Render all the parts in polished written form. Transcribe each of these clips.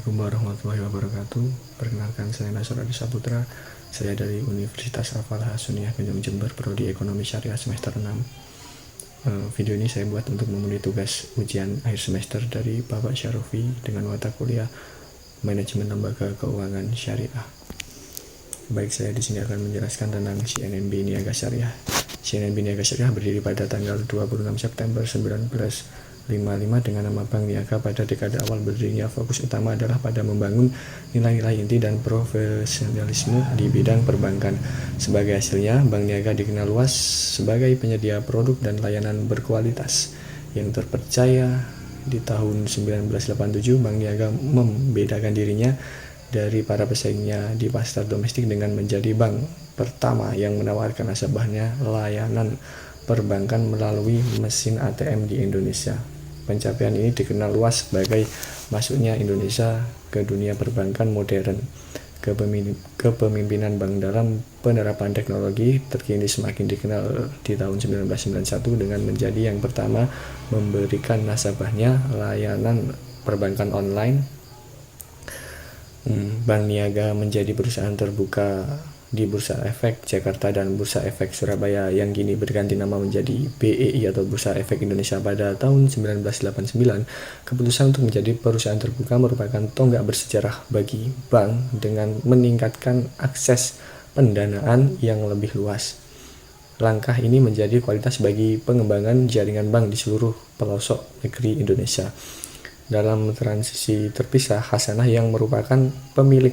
Assalamualaikum warahmatullahi wabarakatuh. Perkenalkan, saya Nasr Adi Saputra. Saya dari Universitas Al-Falah As-Sunniyah Ganjung Jember, Prodi Ekonomi Syariah semester 6. Video ini saya buat untuk memenuhi tugas ujian akhir semester dari Bapak Syarofi dengan mata kuliah Manajemen Lembaga Keuangan Syariah. Baik, saya di sini akan menjelaskan tentang CNMB Niaga Syariah. CNMB Niaga Syariah berdiri pada tanggal 26 September 1955 dengan nama Bank Niaga. Pada dekade awal berdirinya, fokus utama adalah pada membangun nilai-nilai inti dan profesionalisme di bidang perbankan. Sebagai hasilnya, Bank Niaga dikenal luas sebagai penyedia produk dan layanan berkualitas yang terpercaya. Di tahun 1987, Bank Niaga membedakan dirinya dari para pesaingnya di pasar domestik dengan menjadi bank pertama yang menawarkan nasabahnya layanan perbankan melalui mesin ATM di Indonesia. Pencapaian ini dikenal luas sebagai masuknya Indonesia ke dunia perbankan modern. Kepemimpinan bank dalam penerapan teknologi terkini semakin dikenal di tahun 1991 dengan menjadi yang pertama memberikan nasabahnya layanan perbankan online. Bank Niaga menjadi perusahaan terbuka di Bursa Efek Jakarta dan Bursa Efek Surabaya yang kini berganti nama menjadi BEI atau Bursa Efek Indonesia pada tahun 1989. Keputusan untuk menjadi perusahaan terbuka merupakan tonggak bersejarah bagi bank dengan meningkatkan akses pendanaan yang lebih luas. Langkah ini menjadi kualitas bagi pengembangan jaringan bank di seluruh pelosok negeri Indonesia. Dalam transisi terpisah, Hasanah yang merupakan pemilik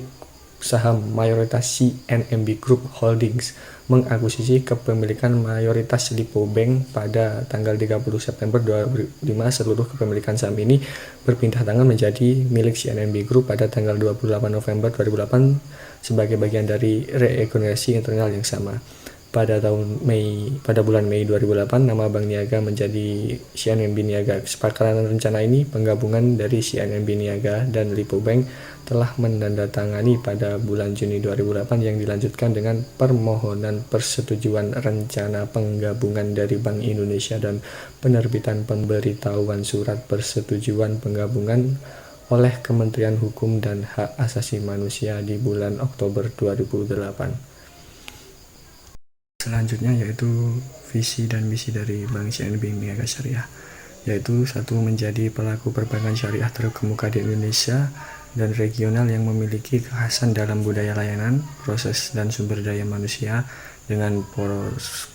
saham mayoritas CNMB Group Holdings mengakuisisi kepemilikan mayoritas Lipo Bank pada tanggal 30 September 2005. Seluruh kepemilikan saham ini berpindah tangan menjadi milik CNMB Group pada tanggal 28 November 2008 sebagai bagian dari reorganisasi internal yang sama. Pada bulan Mei 2008, nama Bank Niaga menjadi CNMB Niaga. Kesepakatan rencana ini penggabungan dari CNMB Niaga dan Lipo Bank telah menandatangani pada bulan Juni 2008 yang dilanjutkan dengan permohonan persetujuan rencana penggabungan dari Bank Indonesia dan penerbitan pemberitahuan surat persetujuan penggabungan oleh Kementerian Hukum dan Hak Asasi Manusia di bulan Oktober 2008. Selanjutnya yaitu visi dan misi dari Bank CNMB Niaga Syariah, yaitu satu, menjadi pelaku perbankan syariah terkemuka di Indonesia dan regional yang memiliki kekhasan dalam budaya layanan, proses dan sumber daya manusia dengan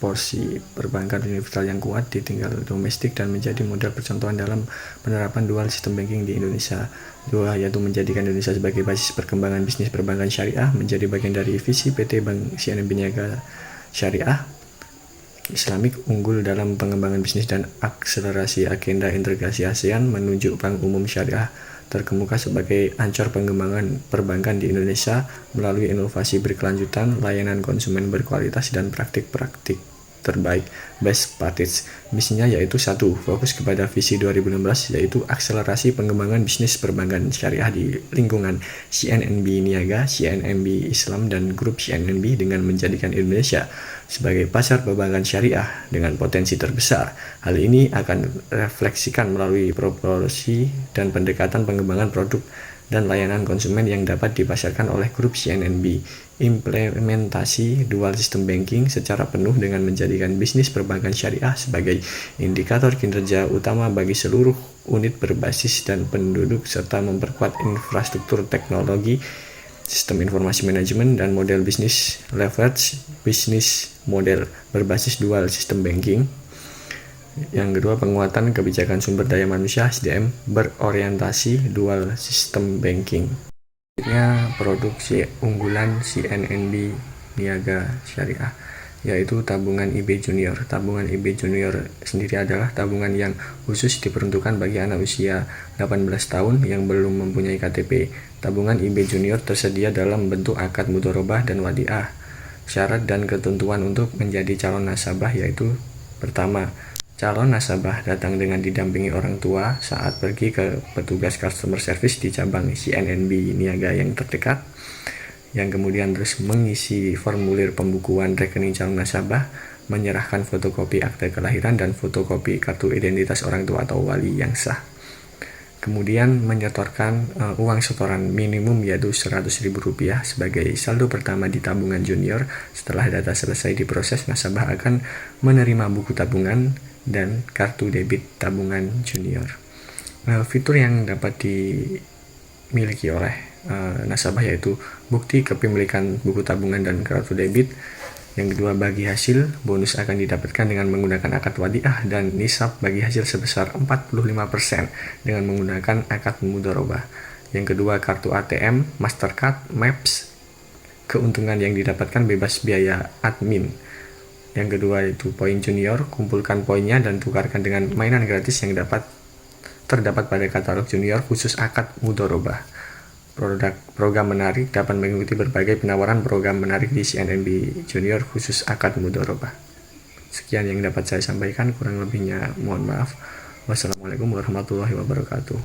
porsi perbankan universal yang kuat di tingkat domestik dan menjadi model percontohan dalam penerapan dual sistem banking di Indonesia. Dua, yaitu menjadikan Indonesia sebagai basis perkembangan bisnis perbankan syariah, menjadi bagian dari visi PT Bank CNMB Niaga Syariah Islamik unggul dalam pengembangan bisnis dan akselerasi agenda integrasi ASEAN, menunjuk Bank Umum Syariah terkemuka sebagai ancor pengembangan perbankan di Indonesia melalui inovasi berkelanjutan, layanan konsumen berkualitas, dan praktik-praktik terbaik best practice. Misinya yaitu satu, fokus kepada visi 2016 yaitu akselerasi pengembangan bisnis perbankan syariah di lingkungan CNMB Niaga, CNMB Islam, dan grup CNMB dengan menjadikan Indonesia sebagai pasar perbankan syariah dengan potensi terbesar. Hal ini akan refleksikan melalui proporsi dan pendekatan pengembangan produk dan layanan konsumen yang dapat dipasarkan oleh grup CNMB. Implementasi dual sistem banking secara penuh dengan menjadikan bisnis perbankan syariah sebagai indikator kinerja utama bagi seluruh unit berbasis dan penduduk, serta memperkuat infrastruktur teknologi, sistem informasi manajemen, dan model bisnis leverage bisnis model berbasis dual sistem banking. Yang kedua, penguatan kebijakan sumber daya manusia SDM berorientasi dual sistem banking. Selanjutnya, produksi unggulan CNMB Niaga Syariah yaitu tabungan IB Junior. Tabungan IB Junior sendiri adalah tabungan yang khusus diperuntukkan bagi anak usia 18 tahun yang belum mempunyai KTP. Tabungan IB Junior tersedia dalam bentuk akad mudharabah dan wadiah. Syarat dan ketentuan untuk menjadi calon nasabah yaitu: pertama, calon nasabah datang dengan didampingi orang tua saat pergi ke petugas customer service di cabang CNMB Niaga yang terdekat, yang kemudian terus mengisi formulir pembukuan rekening calon nasabah, menyerahkan fotokopi akte kelahiran dan fotokopi kartu identitas orang tua atau wali yang sah. Kemudian menyetorkan uang setoran minimum yaitu Rp100.000 sebagai saldo pertama di tabungan junior. Setelah data selesai diproses, nasabah akan menerima buku tabungan dan kartu debit tabungan junior. Fitur yang dapat dimiliki oleh nasabah yaitu bukti kepemilikan buku tabungan dan kartu debit. Yang kedua, bagi hasil, bonus akan didapatkan dengan menggunakan akad wadiah dan nisab bagi hasil sebesar 45% dengan menggunakan akad mudharabah. Yang kedua, kartu ATM, Mastercard, Maps, keuntungan yang didapatkan bebas biaya admin. Yang kedua itu poin junior, kumpulkan poinnya dan tukarkan dengan mainan gratis yang terdapat pada katalog junior khusus akad mudharabah. Program menarik dapat mengikuti berbagai penawaran program menarik di CNBC Junior khusus akad mudharabah. Sekian yang dapat saya sampaikan, kurang lebihnya mohon maaf. Wassalamualaikum warahmatullahi wabarakatuh.